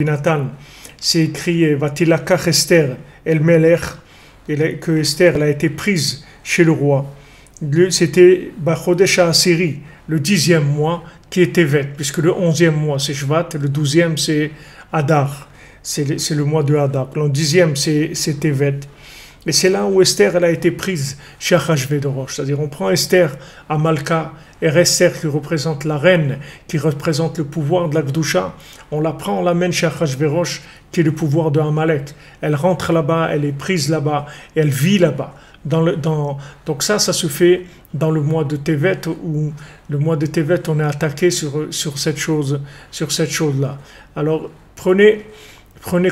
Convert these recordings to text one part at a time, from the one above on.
Nathan, c'est écrit Vatilakach Esther El Melech, que Esther elle a été prise chez le roi. C'était Bachodesh HaAsiri, le 10e mois, qui est Tevet, puisque le 11e mois c'est Shvat, le 12e c'est Adar, c'est le mois de Adar. Le 10e c'est Tevet. Et c'est là où Esther elle a été prise chez Achashverosh. C'est-à-dire on prend Esther à Malka, et Esther qui représente la reine, qui représente le pouvoir de la Gdusha, on la prend, on l'amène chez Achashverosh, qui est le pouvoir de Amalek. Elle rentre là-bas, elle est prise là-bas, et elle vit là-bas. Donc ça se fait dans le mois de Tevet, où le mois de Tevet, on est attaqué sur cette chose-là. Alors prenez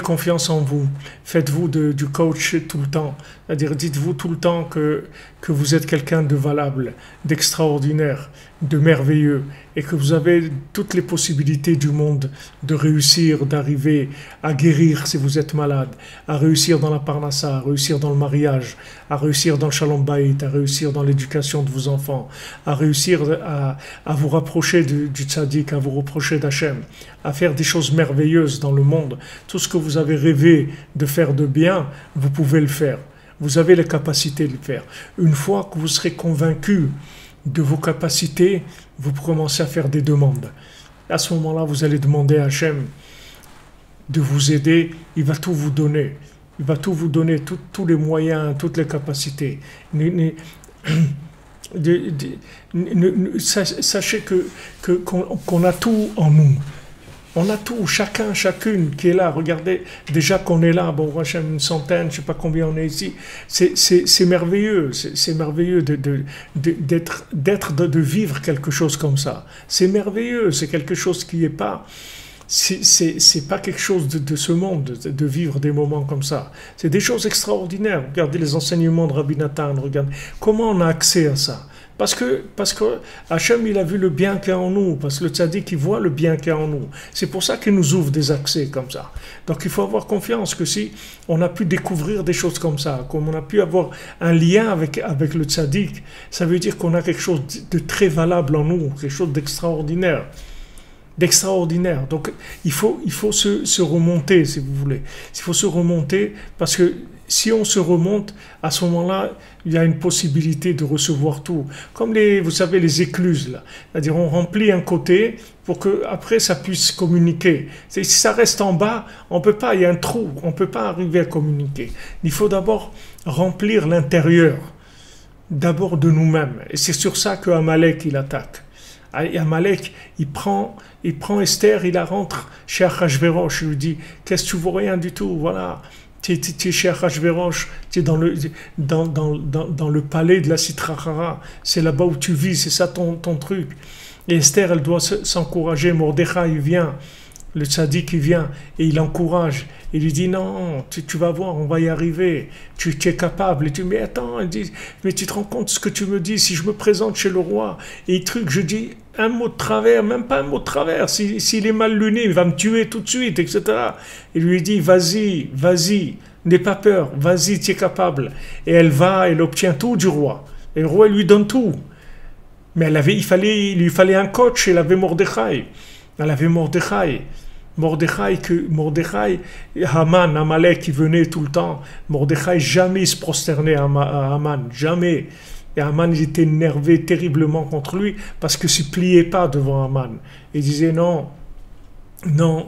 confiance en vous, faites-vous du coach tout le temps, c'est-à-dire dites-vous tout le temps que vous êtes quelqu'un de valable, d'extraordinaire, de merveilleux, et que vous avez toutes les possibilités du monde de réussir, d'arriver à guérir si vous êtes malade, à réussir dans la parnassa, à réussir dans le mariage, à réussir dans le shalom bayit, à réussir dans l'éducation de vos enfants, à réussir à vous rapprocher du tzaddik, à vous rapprocher d'Hachem, à faire des choses merveilleuses dans le monde. Tout ce que vous avez rêvé de faire de bien, vous pouvez le faire. Vous avez les capacités de le faire. Une fois que vous serez convaincu de vos capacités, vous commencez à faire des demandes. À ce moment-là, vous allez demander à Hachem de vous aider. Il va tout vous donner. Il va tout vous donner, tous les moyens, toutes les capacités. Sachez qu'on a tout en nous. On a tout, chacun, chacune qui est là. Regardez, déjà qu'on est là, bon, une centaine, je ne sais pas combien on est ici. C'est merveilleux, c'est merveilleux de vivre quelque chose comme ça. C'est merveilleux, c'est quelque chose qui n'est pas... C'est pas quelque chose de ce monde, de vivre des moments comme ça. C'est des choses extraordinaires. Regardez les enseignements de Rabbi Nathan, regardez comment on a accès à ça. Parce que Hachem, il a vu le bien qu'il y a en nous, parce que le tzaddik, il voit le bien qu'il y a en nous. C'est pour ça qu'il nous ouvre des accès comme ça. Donc il faut avoir confiance que si on a pu découvrir des choses comme ça, comme on a pu avoir un lien avec le tzaddik, ça veut dire qu'on a quelque chose de très valable en nous, quelque chose d'extraordinaire. Donc il faut se remonter, si vous voulez. Il faut se remonter parce que si on se remonte, à ce moment-là, il y a une possibilité de recevoir tout. Comme vous savez, les écluses, là. C'est-à-dire, on remplit un côté pour que après ça puisse communiquer. Si ça reste en bas, on peut pas, il y a un trou, on ne peut pas arriver à communiquer. Il faut d'abord remplir l'intérieur, d'abord de nous-mêmes. Et c'est sur ça que Amalek, il attaque. Et Amalek, il prend Esther, il la rentre chez Achashverosh, il lui dit, qu'est-ce que tu vois, rien du tout, voilà. Tu es chez Achashverosh, tu es dans le palais de la Sitrachara, c'est là-bas où tu vis, c'est ça ton truc. Et Esther, elle doit s'encourager, Mordechai, il vient, le tzaddik, il vient, et il encourage, il lui dit, non, tu vas voir, on va y arriver, tu es capable, et tu mais attends, il dit, mais tu te rends compte de ce que tu me dis, si je me présente chez le roi, et je dis un mot de travers, même pas un mot de travers, s'il est mal luné, il va me tuer tout de suite, etc. Il lui dit, vas-y, n'aie pas peur, vas-y, tu es capable. Et elle obtient tout du roi. Et le roi, il lui donne tout. Mais il lui fallait un coach, elle avait Mordechai. Mordechai, Haman, Amalek, qui venait tout le temps. Mordechai, jamais il se prosternait à Haman, jamais. Et Haman, il était énervé terriblement contre lui parce qu'il ne se pliait pas devant Haman. Il disait non, il ne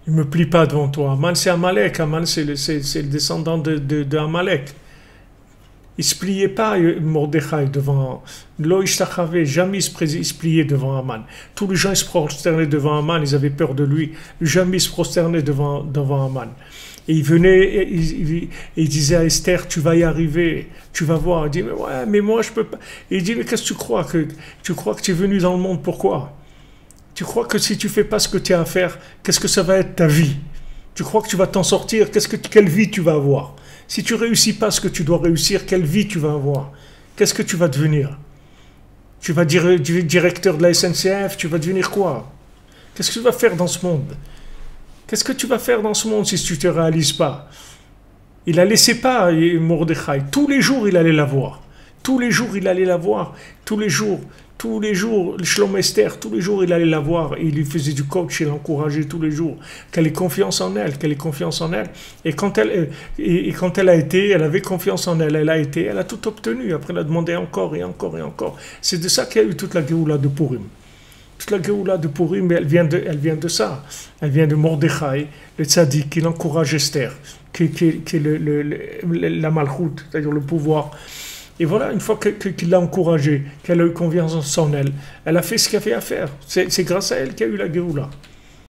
me plie pas devant toi. Haman, c'est Amalek. Haman, c'est le descendant de Amalek. Il ne se pliait pas, Mordechai, devant Lo Ishtachave, jamais il se pliait devant Haman. Tous les gens ils se prosternaient devant Haman, ils avaient peur de lui. Jamais il se prosternait devant Haman. Et il venait, et il disait à Esther, tu vas y arriver, tu vas voir. Il dit, mais moi je peux pas. Et il dit, mais qu'est-ce que tu crois que tu es venu dans le monde, pourquoi? Tu crois que si tu fais pas ce que tu as à faire, qu'est-ce que ça va être ta vie? Tu crois que tu vas t'en sortir, quelle vie tu vas avoir? Si tu réussis pas ce que tu dois réussir, quelle vie tu vas avoir? Qu'est-ce que tu vas devenir? Tu vas dire directeur de la SNCF, tu vas devenir quoi? Qu'est-ce que tu vas faire dans ce monde? Qu'est-ce que tu vas faire dans ce monde si tu ne te réalises pas? Il a laissé pas Mordechai. Tous les jours, il allait la voir. Tous les jours, il allait la voir. Tous les jours, Shlom Esther, tous les jours, il allait la voir. Et il lui faisait du coach, il l'encourageait tous les jours. Qu'elle ait confiance en elle, qu'elle ait confiance en elle. Et quand elle a été, elle avait confiance en elle, elle a été, elle a tout obtenu. Après, elle a demandé encore et encore et encore. C'est de ça qu'il y a eu toute la Géoula de Purim. Toute la Géoula de Purim, elle vient de ça. Elle vient de Mordechai, le tzaddik, qui l'encourage Esther, qui est la malchoute, c'est-à-dire le pouvoir. Et voilà, une fois qu'il l'a encouragée, qu'elle a eu confiance en elle, elle a fait ce qu'elle avait à faire. C'est grâce à elle qu'il y a eu la Géoula.